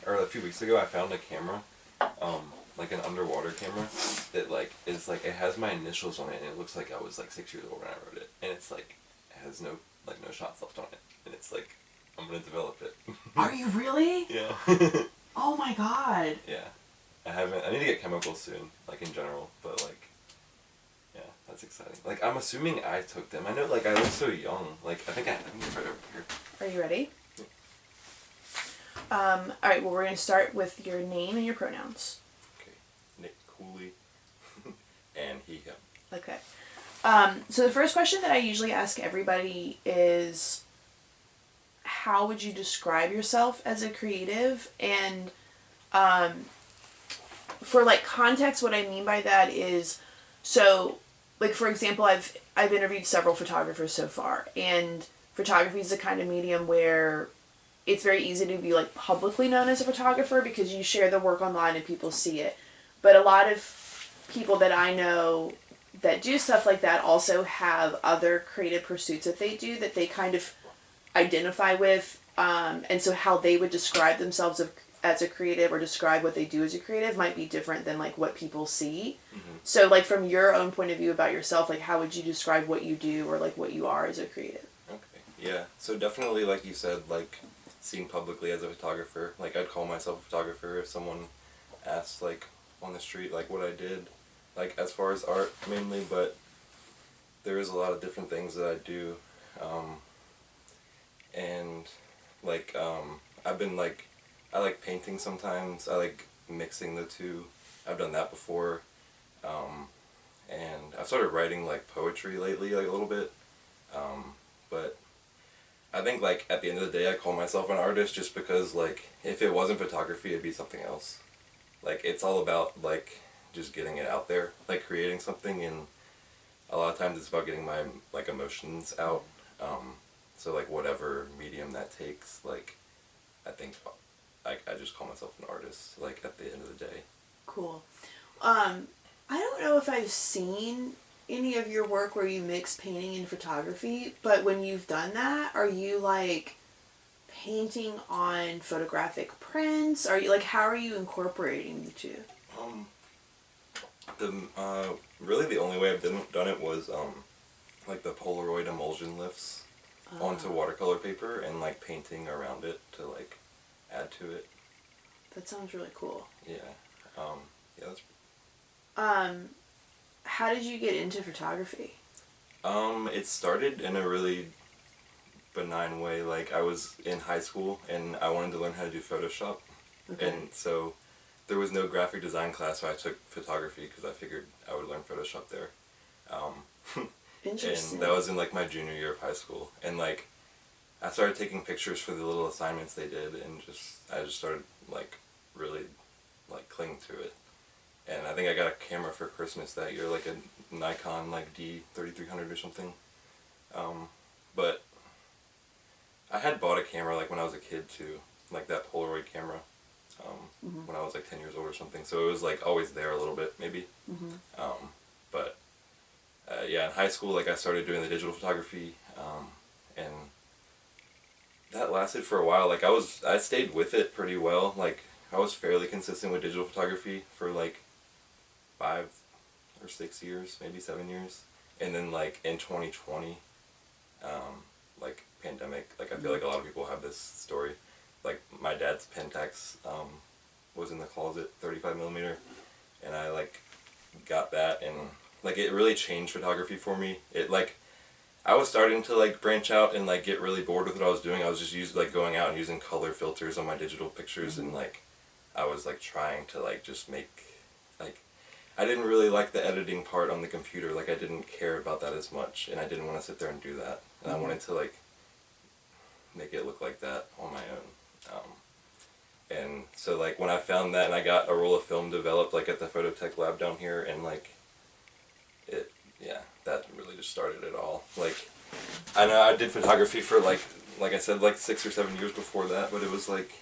or a few weeks ago, I found a camera, like an underwater camera that like is like it has my initials on it, and it looks like I was like 6 years old when I wrote it, and it's like it has no shots left on it, and it's like I'm gonna develop it. Are you really? Yeah. Oh my god. Yeah. I need to get chemicals soon, like in general, but like, yeah, that's exciting. Like, I'm assuming I took them. I know, like, I look so young. Like, I think it's right over here. Are you ready? Yeah. Alright, well, we're going to start with your name and your pronouns. Okay. Nick Cooley and he, him. Okay. So the first question that I usually ask everybody is, how would you describe yourself as a creative? And, for like context, what I mean by that is, so like for example, I've interviewed several photographers so far, and photography is the kind of medium where it's very easy to be like publicly known as a photographer because you share the work online and people see it. But a lot of people that I know that do stuff like that also have other creative pursuits that they do that they kind of identify with, and so how they would describe themselves as a creative or describe what they do as a creative might be different than like what people see. Mm-hmm. So like from your own point of view about yourself, like how would you describe what you do or like what you are as a creative? Okay. Yeah. So definitely, like you said, like seen publicly as a photographer. Like I'd call myself a photographer if someone asked like on the street like what I did, like as far as art mainly, but there is a lot of different things that I do, and like I've been like. I like painting sometimes. I like mixing the two. I've done that before. And I've started writing like poetry lately, like a little bit. But I think like at the end of the day I call myself an artist just because like if it wasn't photography it'd be something else. Like it's all about like just getting it out there, like creating something, and a lot of times it's about getting my like emotions out. So like whatever medium that takes, like I think I just call myself an artist, like, at the end of the day. Cool. I don't know if I've seen any of your work where you mix painting and photography, but when you've done that, are you, like, painting on photographic prints? Are you, like, how are you incorporating the two? Really the only way I've done it was, like, the Polaroid emulsion lifts onto watercolor paper and, like, painting around it to, like, add to it. That sounds really cool. Yeah. Yeah, that's... How did you get into photography? It started in a really benign way. Like, I was in high school, and I wanted to learn how to do Photoshop. Okay. And so, there was no graphic design class, so I took photography, because I figured I would learn Photoshop there. Interesting. And that was in, like, my junior year of high school. And, like, I started taking pictures for the little assignments they did, and I just started, like, really, like, clinging to it. And I think I got a camera for Christmas that year, like a Nikon, like, D3300 or something. But I had bought a camera, like, when I was a kid, too. Like, that Polaroid camera, when I was, like, 10 years old or something. So it was, like, always there a little bit, maybe. Mm-hmm. But, yeah, in high school, like, I started doing the digital photography, and that lasted for a while. Like, I stayed with it pretty well. Like, I was fairly consistent with digital photography for, like, 5 or 6 years, maybe 7 years. And then, like, in 2020, like, pandemic, like, I feel like a lot of people have this story. Like, my dad's Pentax, was in the closet, 35mm, and I, like, got that, and, like, it really changed photography for me. It, like, I was starting to, like, branch out and, like, get really bored with what I was doing. I was just going out and using color filters on my digital pictures, and, like, I was, like, trying to, like, just make, like, I didn't really like the editing part on the computer. Like, I didn't care about that as much, and I didn't want to sit there and do that. And I wanted to, like, make it look like that on my own. And so, like, when I found that and I got a roll of film developed, like, at the Phototech lab down here, and, like, yeah, that really just started it all. Like, I know I did photography for, like I said, like, 6 or 7 years before that, but it was, like,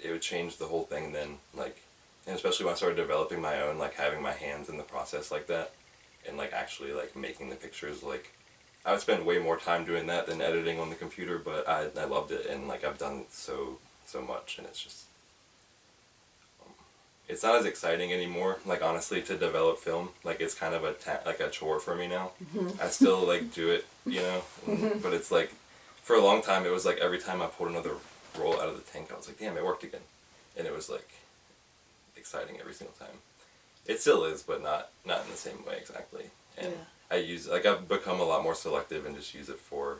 it would change the whole thing then, like, and especially when I started developing my own, like, having my hands in the process like that, and, like, actually, like, making the pictures, like, I would spend way more time doing that than editing on the computer, but I loved it, and, like, I've done so much, and it's just, it's not as exciting anymore. Like, honestly, to develop film, like, it's kind of like a chore for me now. I still like do it, you know, but it's like, for a long time, it was like every time I pulled another roll out of the tank, I was like, damn, it worked again, and it was like exciting every single time. It still is, but not in the same way exactly. And I've become a lot more selective and just use it for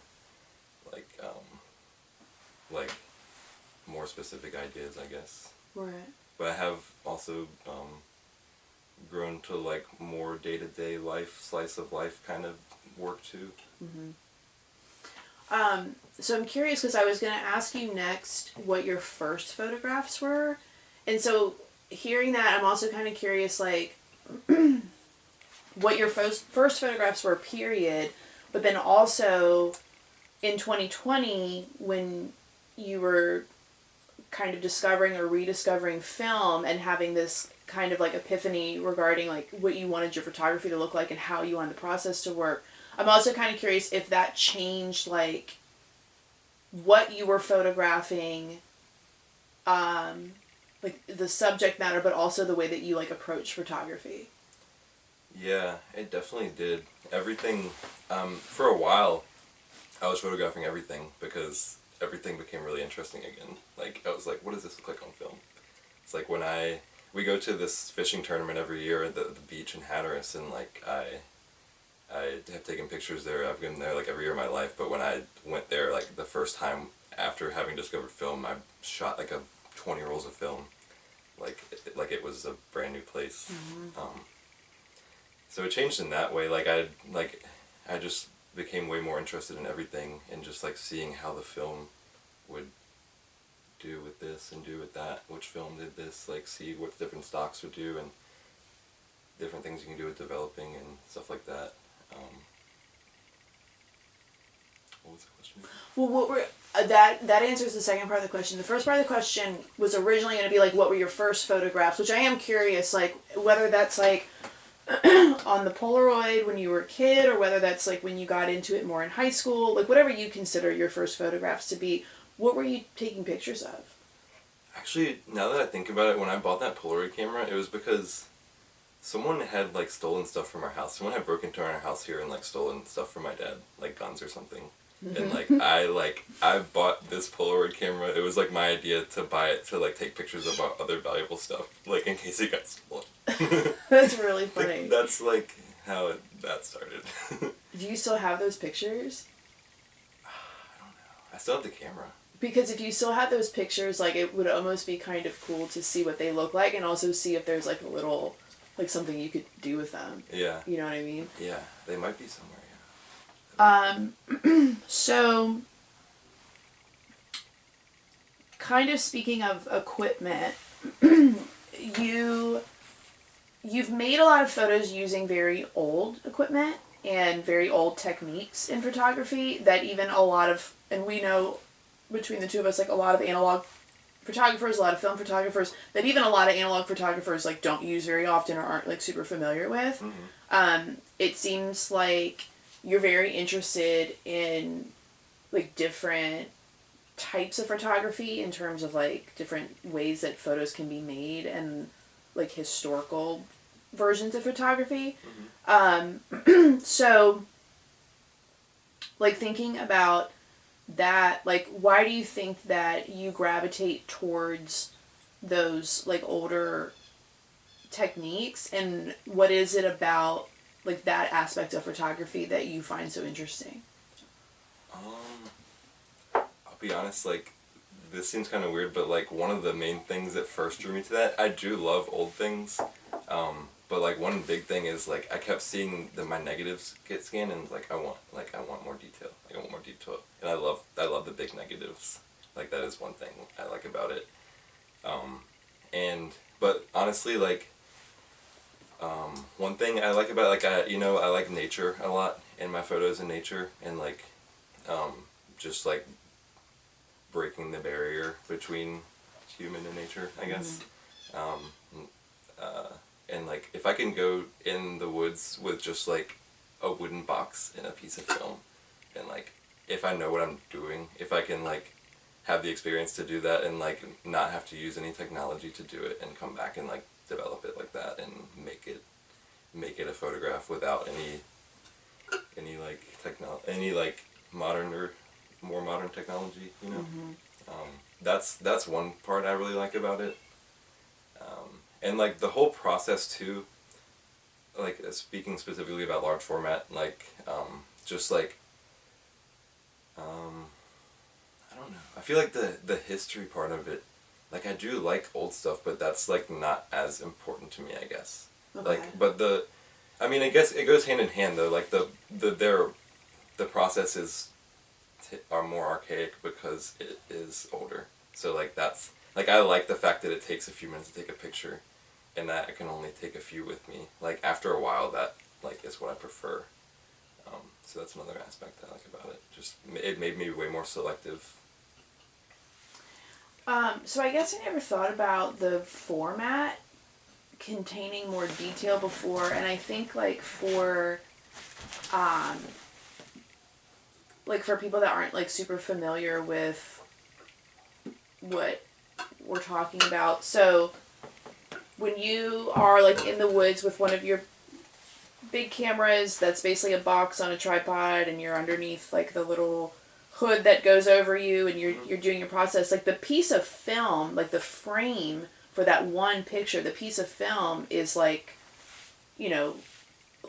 like more specific ideas, I guess. Right. But I have also grown to like more day-to-day life, slice of life kind of work too. So I'm curious because I was going to ask you next what your first photographs were. And so hearing that, I'm also kind of curious, like, what your first photographs were, period. But then also in 2020, when you were kind of discovering or rediscovering film and having this kind of like epiphany regarding like what you wanted your photography to look like and how you wanted the process to work. I'm also kind of curious if that changed like what you were photographing, like the subject matter, but also the way that you like approach photography. Yeah, it definitely did. Everything, for a while, I was photographing everything because everything became really interesting again. Like, I was like, what does this look like on film? It's like when we go to this fishing tournament every year at the beach in Hatteras, and like I have taken pictures there. I've been there like every year of my life, but when I went there like the first time after having discovered film, I shot like 20 rolls of film, like it was a brand new place. So it changed in that way. Like I just became way more interested in everything and just like seeing how the film would do with this and do with that, which film did this, like see what different stocks would do and different things you can do with developing and stuff like that. What was the question? Well, what were that answers the second part of the question. The first part of the question was originally going to be like, what were your first photographs? Which I am curious, like whether that's like on the Polaroid when you were a kid, or whether that's like when you got into it more in high school, like whatever you consider your first photographs to be. What were you taking pictures of? Actually, now that I think about it, when I bought that Polaroid camera, it was because someone had like stolen stuff from our house. Someone had broken into our house here and like stolen stuff from my dad, like guns or something. And I bought this Polaroid camera. It was like my idea to buy it to like take pictures of other valuable stuff, like in case it got stolen. That's really funny. That's like how that started. Do you still have those pictures? I don't know. I still have the camera. Because if you still have those pictures, like it would almost be kind of cool to see what they look like and also see if there's like a little, like something you could do with them. Yeah. You know what I mean? Yeah, they might be somewhere. So, kind of speaking of equipment, you've made a lot of photos using very old equipment and very old techniques in photography that even a lot of, and we know between the two of us, like a lot of analog photographers, a lot of film photographers, that even a lot of analog photographers like don't use very often or aren't like super familiar with. It seems like you're very interested in like different types of photography in terms of like different ways that photos can be made and like historical versions of photography. So like thinking about that, like why do you think that you gravitate towards those like older techniques, and what is it about like that aspect of photography that you find so interesting? I'll be honest, like, this seems kind of weird, but like one of the main things that first drew me to that, I do love old things, but like one big thing is like I kept seeing my negatives get scanned and like I want more detail, like I want more detail, and I love the big negatives, like that is one thing I like about it, but honestly like. One thing I like about I like nature a lot in my photos in nature and like just like breaking the barrier between human and nature, I guess. And like if I can go in the woods with just like a wooden box and a piece of film, and like if I know what I'm doing, if I can like have the experience to do that and like not have to use any technology to do it and come back and like develop it like that and make it a photograph without any like modern or more modern technology, you know. That's one part I really like about it, and like the whole process too. Like speaking specifically about large format, like just like I don't know. I feel like the history part of it, like I do like old stuff, but that's like not as important to me, I guess. Okay. Like, but I mean, I guess it goes hand in hand though. Like the processes are more archaic because it is older. So like that's like I like the fact that it takes a few minutes to take a picture, and that I can only take a few with me. Like after a while, that like is what I prefer. So that's another aspect I like about it. Just it made me way more selective. So I guess I never thought about the format containing more detail before, and I think like for people that aren't like super familiar with what we're talking about, so when you are like in the woods with one of your big cameras that's basically a box on a tripod and you're underneath like the little hood that goes over you and you're doing your process, like the piece of film, like the frame for that one picture, the piece of film is like, you know,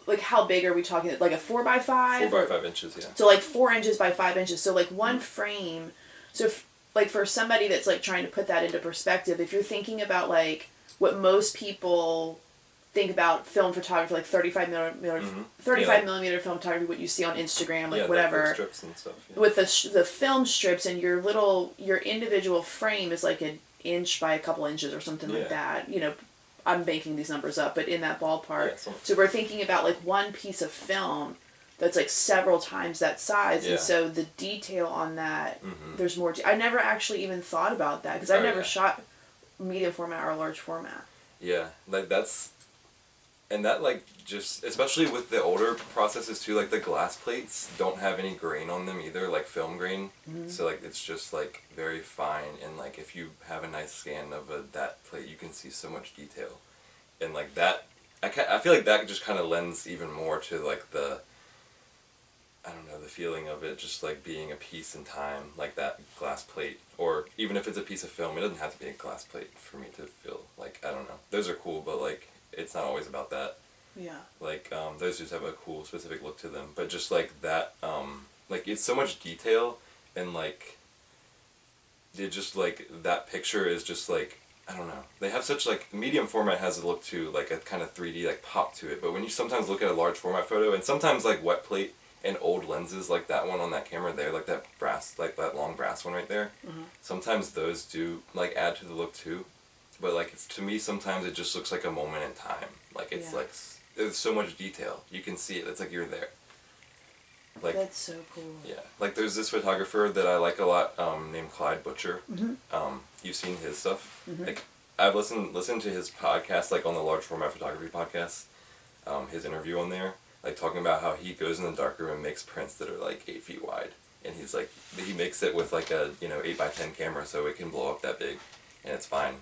like how big are we talking? Like a 4x5? 4 by 5 inches, yeah. So like 4 inches by 5 inches. So like one frame. So like for somebody that's like trying to put that into perspective, if you're thinking about like what most people think about film photography, like 35 millimeter film photography, what you see on Instagram, like whatever. The strips and stuff. Yeah. With the film strips, and your individual frame is like an inch by a couple inches or something like that. You know, I'm making these numbers up, but in that ballpark. Yeah, so we're thinking about like one piece of film that's like several times that size, and so the detail on that, there's more. I never actually even thought about that because I've never shot medium format or large format. Yeah, like that's. And that, like, just, especially with the older processes, too, like, the glass plates don't have any grain on them either, like, film grain. So, like, it's just, like, very fine. And, like, if you have a nice scan of that plate, you can see so much detail. And, like, that, I feel like that just kind of lends even more to, like, the feeling of it just, like, being a piece in time, like that glass plate. Or even if it's a piece of film, it doesn't have to be a glass plate for me to feel, like, I don't know. Those are cool, but, like, it's not always about that. Yeah. Like, those just have a cool, specific look to them. But just, like, that, like, it's so much detail, and, like, it just, like, that picture is just, like, I don't know. They have such, like, medium format has a look to, like, a kind of 3D, like, pop to it. But when you sometimes look at a large format photo, and sometimes, like, wet plate and old lenses, like that one on that camera there, like that brass, like that long brass one right there, sometimes those do, like, add to the look, too. But, like, to me, sometimes it just looks like a moment in time. Like, it's, like, there's so much detail. You can see it. It's like you're there. Like, that's so cool. Yeah. Like, there's this photographer that I like a lot named Clyde Butcher. You've seen his stuff. Like, I've listened to his podcast, like, on the Large Format Photography podcast, his interview on there, like, talking about how he goes in the darkroom and makes prints that are, like, 8 feet wide. And he's, like, he makes it with, like, a, 8x10 camera so it can blow up that big. And it's fine.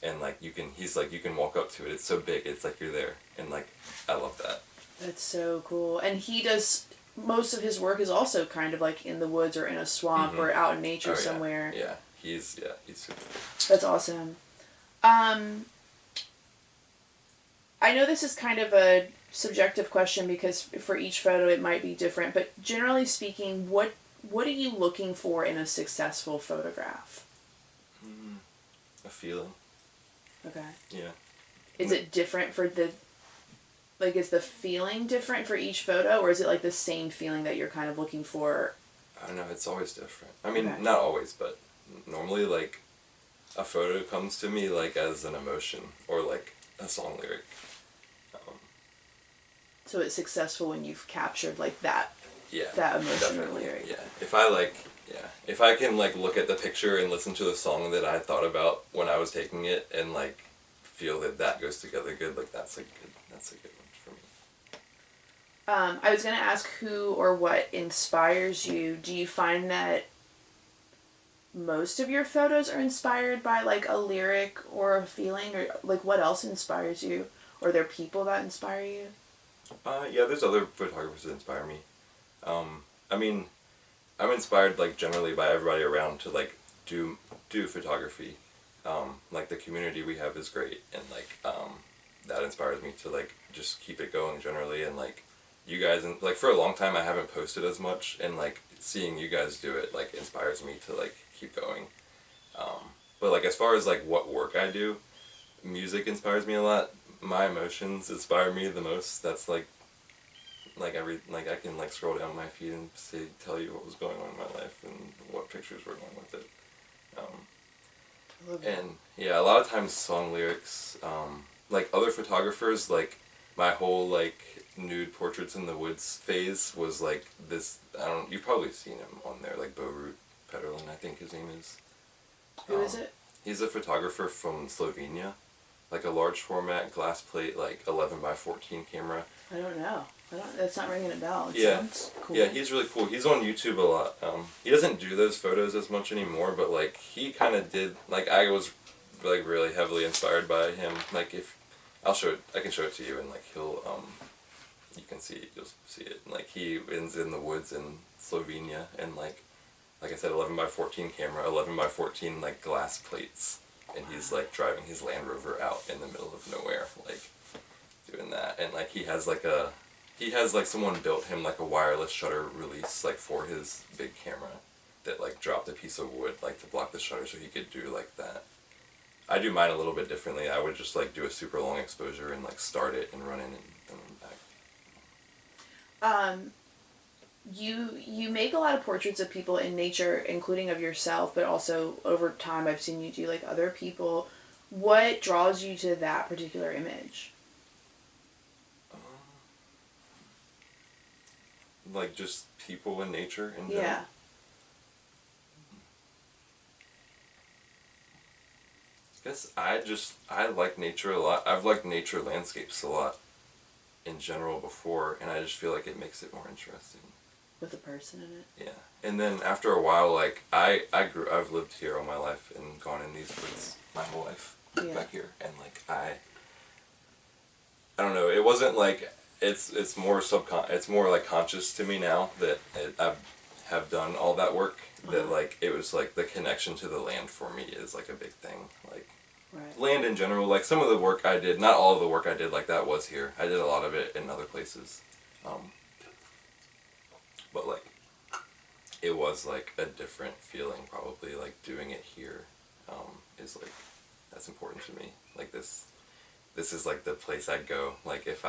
And like you can walk up to it. It's so big. It's like you're there, and like I love that. That's so cool. And he does most of his work is also kind of like in the woods or in a swamp or out in nature somewhere. Yeah, he's super cool. That's awesome. I know this is kind of a subjective question because for each photo it might be different. But generally speaking, what are you looking for in a successful photograph? A feeling. Okay. Yeah. Is it different for is the feeling different for each photo, or is it like the same feeling that you're kind of looking for? I don't know, it's always different. I mean, not always, but normally, like, a photo comes to me, like, as an emotion, or, like, a song lyric. So it's successful when you've captured, like, that emotion definitely. or lyric. Yeah. If I can, like, look at the picture and listen to the song that I thought about when I was taking it and, like, feel that goes together good, like, that's a good one for me. I was going to ask who or what inspires you. Do you find that most of your photos are inspired by like a lyric or a feeling, or like what else inspires you? Or are there people that inspire you? Yeah, there's other photographers that inspire me. I mean, I'm inspired like generally by everybody around to like do photography. Like the community we have is great, and like that inspires me to like just keep it going generally, and like you guys, and like for a long time I haven't posted as much, and like seeing you guys do it like inspires me to like keep going. But like as far as like what work I do, music inspires me a lot. My emotions inspire me the most. That's like I can like scroll down my feed and tell you what was going on in my life and what pictures were going with it. And yeah, a lot of times song lyrics, like other photographers, like my whole like nude portraits in the woods phase was like this. You've probably seen him on there, like Borut Peterlin, I think his name is. Who is it? He's a photographer from Slovenia, like a large format glass plate, like 11x14 camera. I don't know. That's not ringing a bell. It Yeah. sounds cool. Yeah, he's really cool. He's on YouTube a lot. He doesn't do those photos as much anymore, but like he kind of did. Like I was like really heavily inspired by him. Like if I can show it to you, and like he'll you can see it, you'll see it. And, like he is in the woods in Slovenia, and like I said, 11x14 camera, 11x14 like glass plates, and he's like driving his Land Rover out in the middle of nowhere, like doing that, and like he has like someone built him like a wireless shutter release like for his big camera that like dropped a piece of wood like to block the shutter so he could do like that. I do mine a little bit differently. I would just like do a super long exposure and like start it and run in and then back. You make a lot of portraits of people in nature, including of yourself, but also over time I've seen you do like other people. What draws you to that particular image? Like just people in nature in general. Yeah. I guess I like nature a lot. I've liked nature landscapes a lot in general before, and I just feel like it makes it more interesting. With a person in it? Yeah. And then after a while, like I've lived here all my life and gone in these woods my whole life back here, and like I don't know, it wasn't like it's more it's more like conscious to me now that I have done all that work, that like it was like the connection to the land for me is like a big thing, like land in general. Like some of the work I did, not all of the work I did like that was here. I did a lot of it in other places, but like it was like a different feeling probably, like doing it here is like that's important to me. Like this is like the place I'd go, like if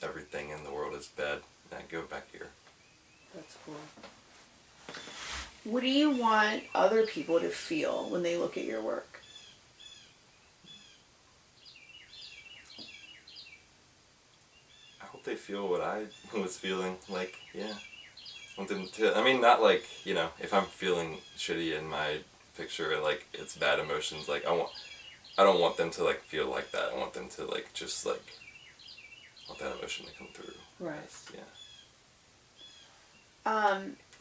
everything in the world is bad, I'd go back here. That's cool. What do you want other people to feel when they look at your work? I hope they feel what I was feeling, like, yeah. I want them to, I mean, not like, if I'm feeling shitty in my picture, like, it's bad emotions, like, I don't want them to, like, feel like that. I want them to, like, just, like, want that emotion to come through. Right. Yeah.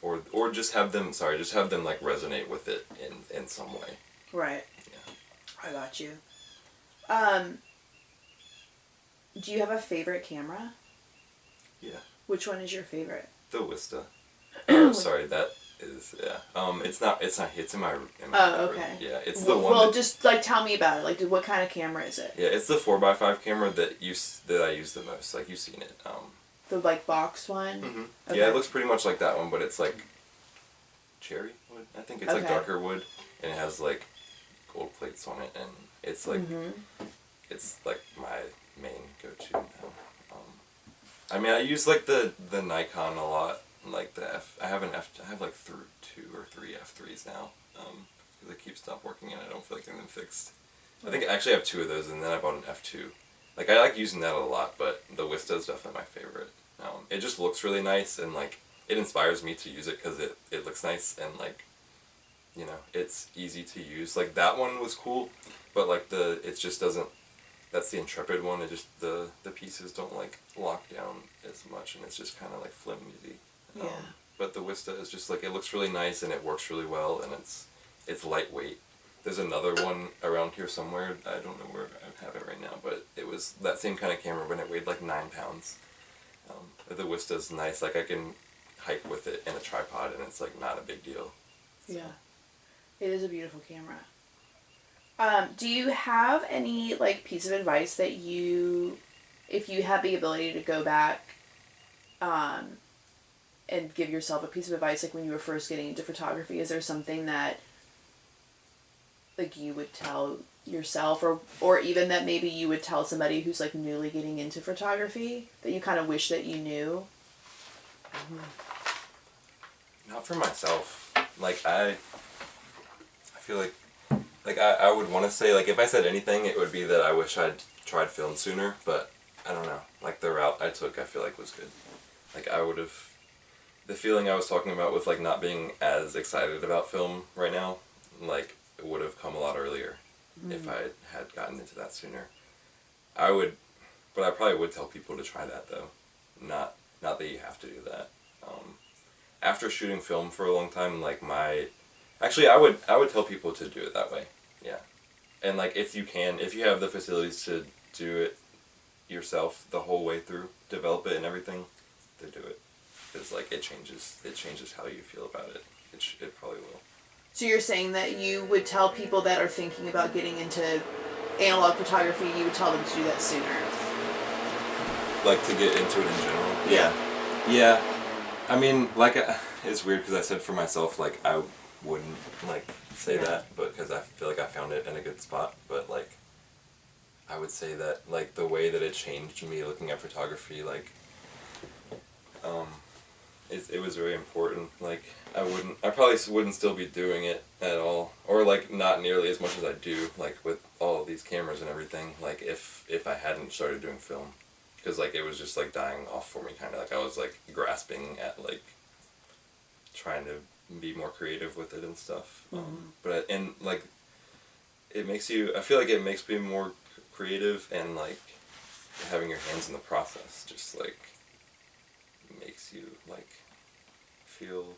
Or just have them like resonate with it in some way. Right. Yeah. I got you. Do you have a favorite camera? Yeah. Which one is your favorite? The Wista. Sorry, that is, yeah. It's in my room. Okay. Yeah, it's the one. Well, just like tell me about it. Like, what kind of camera is it? Yeah, it's the 4x5 camera that I use the most. Like, you've seen it. The like box one. Mm-hmm. Okay. Yeah, it looks pretty much like that one, but it's like cherry wood. I think it's like darker wood, and it has like gold plates on it, and it's like it's like my main go-to now. I mean, I use like the Nikon a lot. Like I have like 2 or 3 F3s now, because I keep stopped working and I don't feel like getting them fixed. I think I actually have 2 of those, and then I bought an F2. Like I like using that a lot, but the Wista is definitely my favorite. It just looks really nice, and like it inspires me to use it because it looks nice, and like it's easy to use. Like that one was cool, but like it just doesn't. That's the Intrepid one. It just the pieces don't like lock down as much, and it's just kind of like flimsy. Yeah. but the Wista is just like, it looks really nice and it works really well, and it's lightweight. There's another one around here somewhere. I don't know where I have it right now, but it was that same kind of camera, but it weighed like 9 pounds. The Wista's nice. Like, I can hike with it in a tripod, and it's like not a big deal. So. Yeah, it is a beautiful camera. Do you have any like piece of advice that you, if you had the ability to go back, and give yourself a piece of advice, like when you were first getting into photography, is there something that like you would tell yourself, or even that maybe you would tell somebody who's like newly getting into photography that you kind of wish that you knew? Not for myself. Like, I feel like I would want to say, like, if I said anything, it would be that I wish I'd tried film sooner, but I don't know. Like, the route I took, I feel like was good. Like, I would have, the feeling I was talking about with, like, not being as excited about film right now, like, it would have come a lot earlier if I had gotten into that sooner. But I probably would tell people to try that, though. Not that you have to do that. After shooting film for a long time, like, actually, I would tell people to do it that way. Yeah. And, like, if you have the facilities to do it yourself the whole way through, develop it and everything, to do it. Because, like, it changes how you feel about it. It probably will. So you're saying that you would tell people that are thinking about getting into analog photography, you would tell them to do that sooner? Like, to get into it in general? Yeah. Yeah. I mean, like, it's weird because I said for myself, like, I wouldn't, like, say that, but because I feel like I found it in a good spot, but, like, I would say that, like, the way that it changed me looking at photography, like, it was very important. Like, I probably wouldn't still be doing it at all, or, like, not nearly as much as I do, like, with all of these cameras and everything, like, if I hadn't started doing film. Because, like, it was just, like, dying off for me, kind of. Like, I was, like, grasping at, like, trying to be more creative with it and stuff. And, like, I feel like it makes me more creative, and, like, having your hands in the process just, like, makes you, like, feel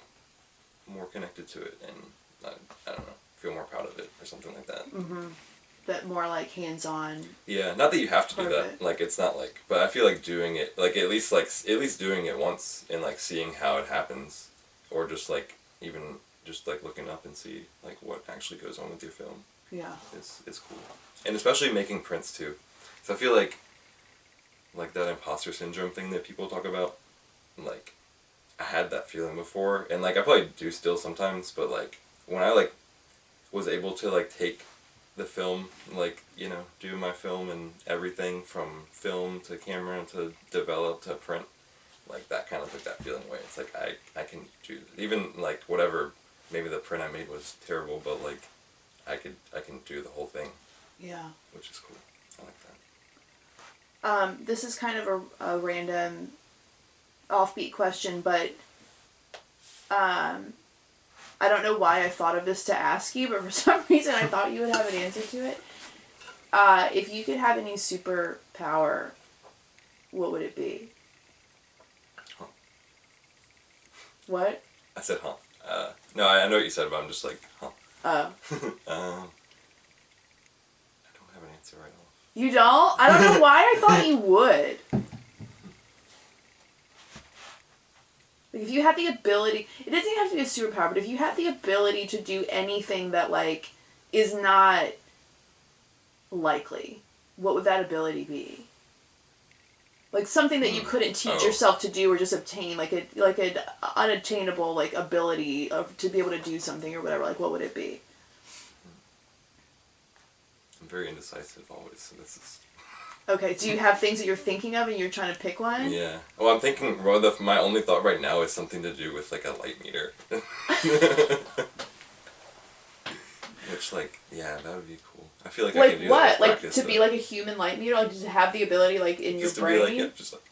more connected to it, and, I don't know, feel more proud of it, or something like that. That more, like, hands-on. Yeah, not that you have to do that. It. Like, it's not like, but I feel like doing it, like, at least doing it once and, like, seeing how it happens, or just, like, even just, like, looking up and see, like, what actually goes on with your film. Yeah. Is cool. And especially making prints, too. So I feel like that imposter syndrome thing that people talk about, like, I had that feeling before, and, like, I probably do still sometimes, but, like, when I, like, was able to, like, take the film, like, you know, do my film and everything from film to camera to develop to print, like, that kind of took that feeling away. It's like, I can do, even, like, whatever, maybe the print I made was terrible, but, like, I can do the whole thing. Yeah. Which is cool. I like that. This is kind of a random offbeat question, but I don't know why I thought of this to ask you, but for some reason I thought you would have an answer to it. If you could have any superpower, what would it be? Huh. What? I said, huh. No, I know what you said, but I'm just like, huh. Oh. I don't have an answer right now. You don't? I don't know why I thought you would. Like, if you had the ability, it doesn't even have to be a superpower, but if you had the ability to do anything that, like, is not likely, what would that ability be? Like, something that you couldn't teach yourself to do or just obtain, like an unattainable, like, ability to be able to do something or whatever. Like, what would it be? I'm very indecisive always, so this is... Okay, do you have things that you're thinking of and you're trying to pick one? Yeah. Well, I'm thinking, my only thought right now is something to do with, like, a light meter. Which, like, yeah, that would be cool. I feel like I can do what? that with Like, practice, to be like a human light meter? Like, to have the ability, like, in your just to brain? be like, yeah, just like...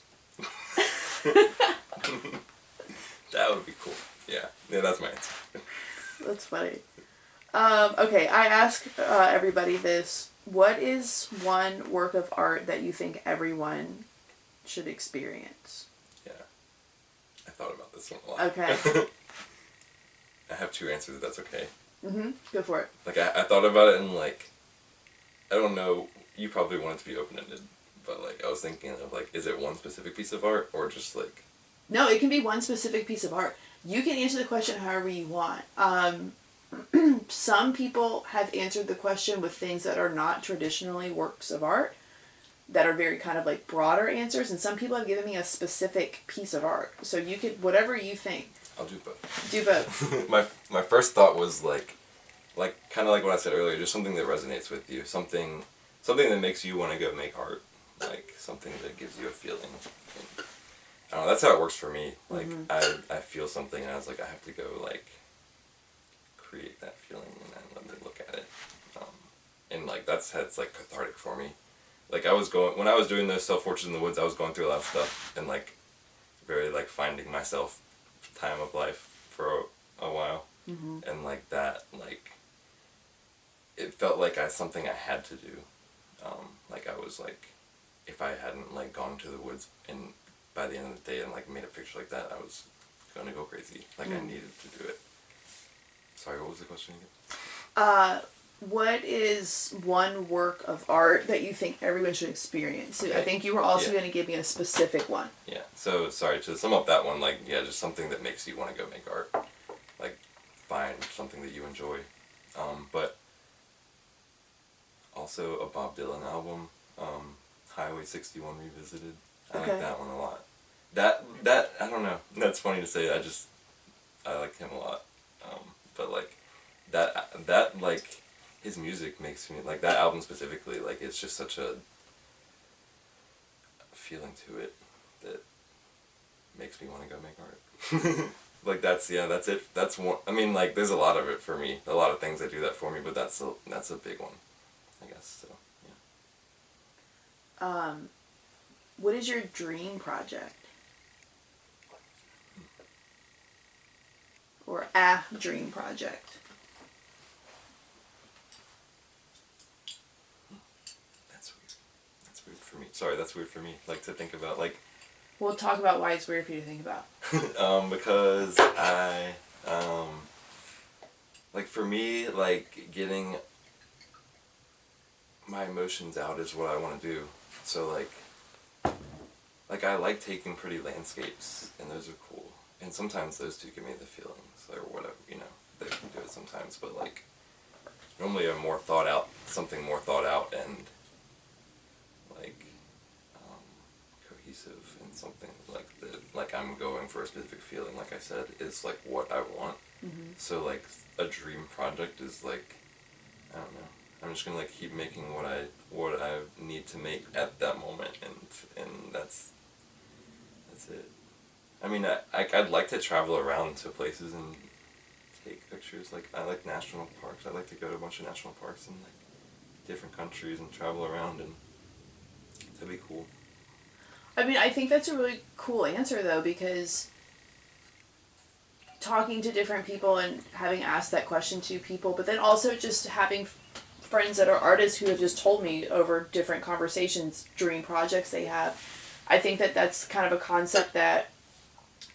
That would be cool. Yeah. Yeah, that's my answer. That's funny. Okay, I ask everybody this. What is one work of art that you think everyone should experience? Yeah. I thought about this one a lot. Okay. I have two answers if that's okay. Go for it. Like, I thought about it and, like, I don't know, you probably want it to be open-ended, but, like, I was thinking of, like, is it one specific piece of art, or just, like... No, it can be one specific piece of art. You can answer the question however you want. Some people have answered the question with things that are not traditionally works of art, that are very kind of, like, broader answers, and some people have given me a specific piece of art. So you could, whatever you think. I'll do both. Do both. My first thought was, like kind of like what I said earlier, just something that resonates with you, something that makes you want to go make art, like something that gives you a feeling. And, I don't know, that's how it works for me. Like I feel something and I was like, I have to go like create that feeling and then let me look at it. And like that's like cathartic for me. Like when I was doing those self-portraits in the woods, I was going through a lot of stuff and like very like finding myself time of life for a while. And like that, like it felt like something I had to do. Like I was like, if I hadn't like gone to the woods and by the end of the day and like made a picture like that, I was gonna go crazy. Like I needed to do it. Sorry, what was the question again? What is one work of art that you think everyone should experience? Okay. I think you were also going to give me a specific one. Yeah. So sorry to sum up that one. Like just something that makes you want to go make art. Like find something that you enjoy. But also a Bob Dylan album, Highway 61 Revisited. I like that one a lot. That I don't know. That's funny to say. I like him a lot. But like that like his music makes me like that album specifically. Like it's just such a feeling to it that makes me want to go make art. Like that's it. That's one. I mean, like there's a lot of it for me. A lot of things that do that for me, but that's a big one, I guess. So yeah. What is your dream project? Or a dream project? That's weird. That's weird for me. Sorry, that's weird for me. Like to think about like. We'll talk about why it's weird for you to think about. Because I, like for me, like getting my emotions out is what I want to do. So like I like taking pretty landscapes, and those are cool. And sometimes those two give me the feelings, or whatever, they can do it sometimes. But like, normally something more thought out and like cohesive and something like that. Like I'm going for a specific feeling, like I said, is like what I want. So like a dream project is like, I don't know. I'm just gonna like keep making what I need to make at that moment, and that's it. I mean, I'd like to travel around to places and take pictures. Like I like national parks. I'd like to go to a bunch of national parks in like different countries and travel around, and that'd be cool. I mean, I think that's a really cool answer though, because talking to different people and having asked that question to people, but then also just having friends that are artists who have just told me over different conversations, dream projects they have. I think that that's kind of a concept that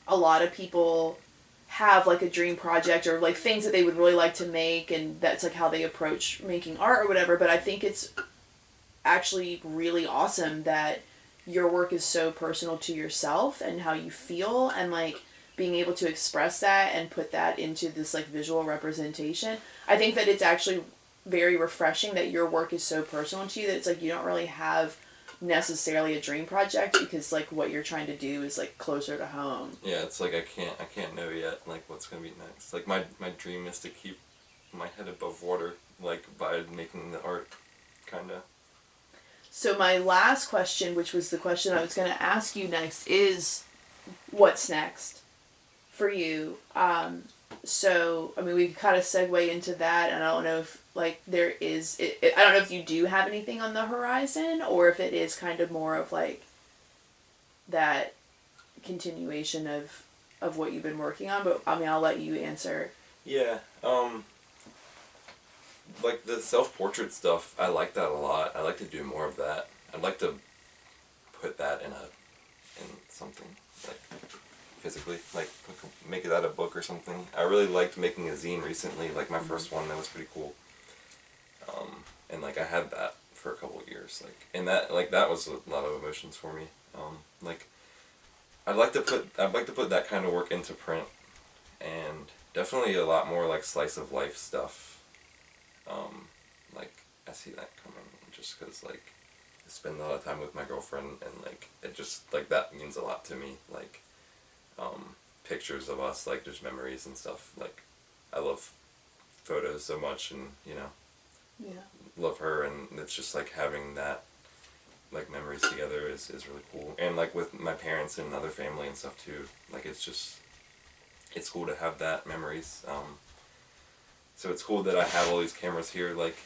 a lot of people have, like a dream project or like things that they would really like to make, and that's like how they approach making art or whatever. But I think it's actually really awesome that your work is so personal to yourself and how you feel, and like being able to express that and put that into this like visual representation. I think that it's actually very refreshing that your work is so personal to you that it's like you don't really have necessarily a dream project, because like what you're trying to do is like closer to home. Yeah, it's like I can't know yet like what's gonna be next. Like my dream is to keep my head above water, like by making the art, kinda. So my last question, which was the question I was gonna ask you next, is what's next for you? So I mean, we could kind of segue into that, and I don't know if like there is I don't know if you do have anything on the horizon, or if it is kind of more of like that continuation of what you've been working on. But I mean, I'll let you answer. Yeah. Like the self-portrait stuff, I like that a lot. I like to do more of that. I'd like to put that in something like physically, like make that a book or something. I really liked making a zine recently, like my first one. That was pretty cool. And like I had that for a couple of years, and that was a lot of emotions for me. Like I'd like to put that kind of work into print, and definitely a lot more like slice of life stuff. Like I see that coming just because like I spend a lot of time with my girlfriend, and like it just like that means a lot to me. Like pictures of us, like just memories and stuff. Like I love photos so much, and love her, and it's just like having that like memories together is really cool. And like with my parents and other family and stuff too, like it's cool to have that memories. So it's cool that I have all these cameras here, like,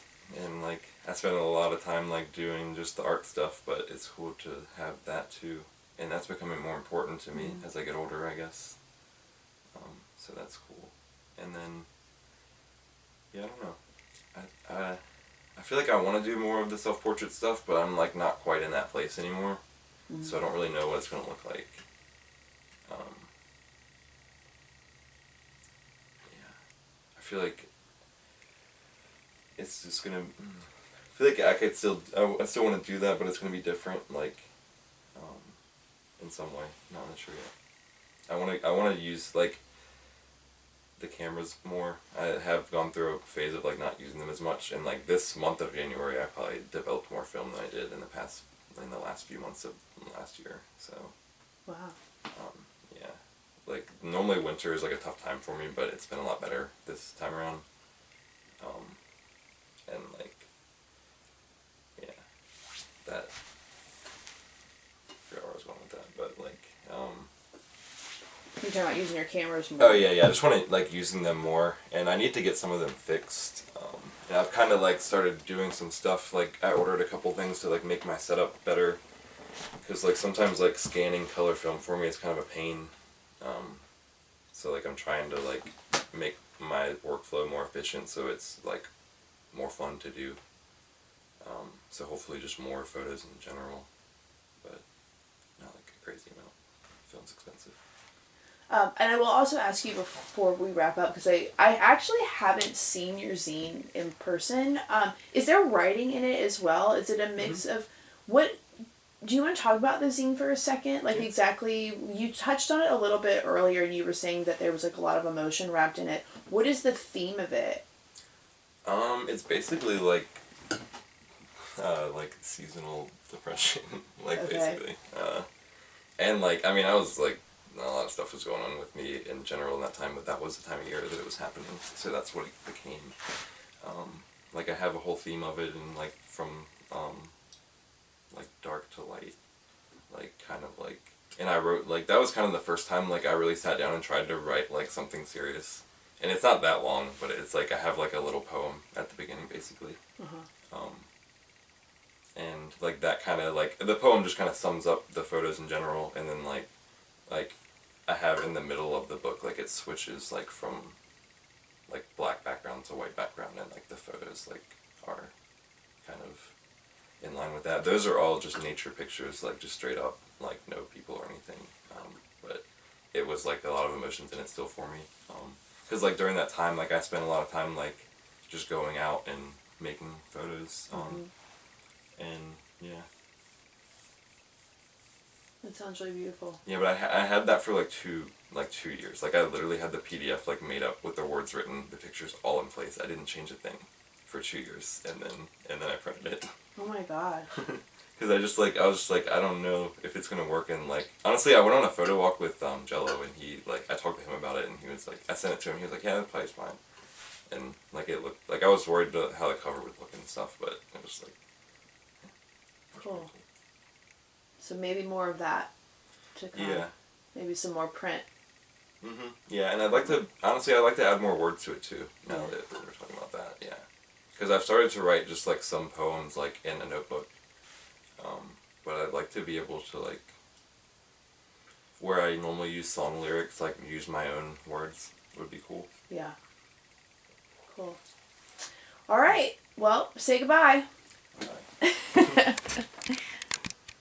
and like I spend a lot of time like doing just the art stuff, but it's cool to have that too, and that's becoming more important to me as I get older, I guess. So that's cool. And then I don't know, I feel like I want to do more of the self-portrait stuff, but I'm like not quite in that place anymore. So I don't really know what it's going to look like. I feel like it's just going to... I feel like I still want to do that, but it's going to be different, like, in some way. Not really sure yet. I want to use, like, the cameras more. I have gone through a phase of like not using them as much, and like this month of January I probably developed more film than I did in the last few months of last year. So wow. Like normally winter is like a tough time for me, but it's been a lot better this time around. And like that, I forgot where I was going with that, but like You're talking about using your cameras more. Oh yeah, I just want to like using them more, and I need to get some of them fixed. And I've kind of like started doing some stuff. Like I ordered a couple things to like make my setup better, because like sometimes like scanning color film for me is kind of a pain. So like I'm trying to like make my workflow more efficient, so it's like more fun to do. So hopefully just more photos in general, but not like a crazy amount. Film's expensive. And I will also ask you before we wrap up, because I actually haven't seen your zine in person. Is there writing in it as well? Is it a mix of what? Do you want to talk about the zine for a second? Like exactly, you touched on it a little bit earlier, and you were saying that there was like a lot of emotion wrapped in it. What is the theme of it? It's basically like seasonal depression, basically. And like I mean I was like. A lot of stuff was going on with me in general in that time, but that was the time of year that it was happening, so that's what it became. Like I have a whole theme of it, and like from like dark to light, like kind of like, and I wrote like that was kind of the first time like I really sat down and tried to write like something serious, and it's not that long, but it's like I have like a little poem at the beginning basically. And like that kind of like the poem just kind of sums up the photos in general, and then like I have in the middle of the book, like it switches like from like black background to white background, and like the photos like are kind of in line with that. Those are all just nature pictures, like just straight up, like no people or anything. But it was like a lot of emotions in it still for me. Because like during that time, like I spent a lot of time like just going out and making photos. And yeah. That sounds really beautiful. Yeah, but I had that for like 2 years. Like I literally had the PDF like made up with the words written, the pictures all in place. I didn't change a thing for 2 years, and then I printed it. Oh my god. Because I was just like I don't know if it's gonna work. And like honestly, I went on a photo walk with Jello, and he like I talked to him about it, and he was like I sent it to him. He was like, yeah, that probably's fine. And like it looked like I was worried about how the cover would look and stuff, but it was like cool. So maybe more of that to come. Yeah. Maybe some more print. Yeah, and I'd like to add more words to it too, now that we're talking about that, yeah. Because I've started to write just like some poems like in a notebook. But I'd like to be able to like, where I normally use song lyrics, like use my own words would be cool. Yeah. Cool. Alright, well, say goodbye. Bye.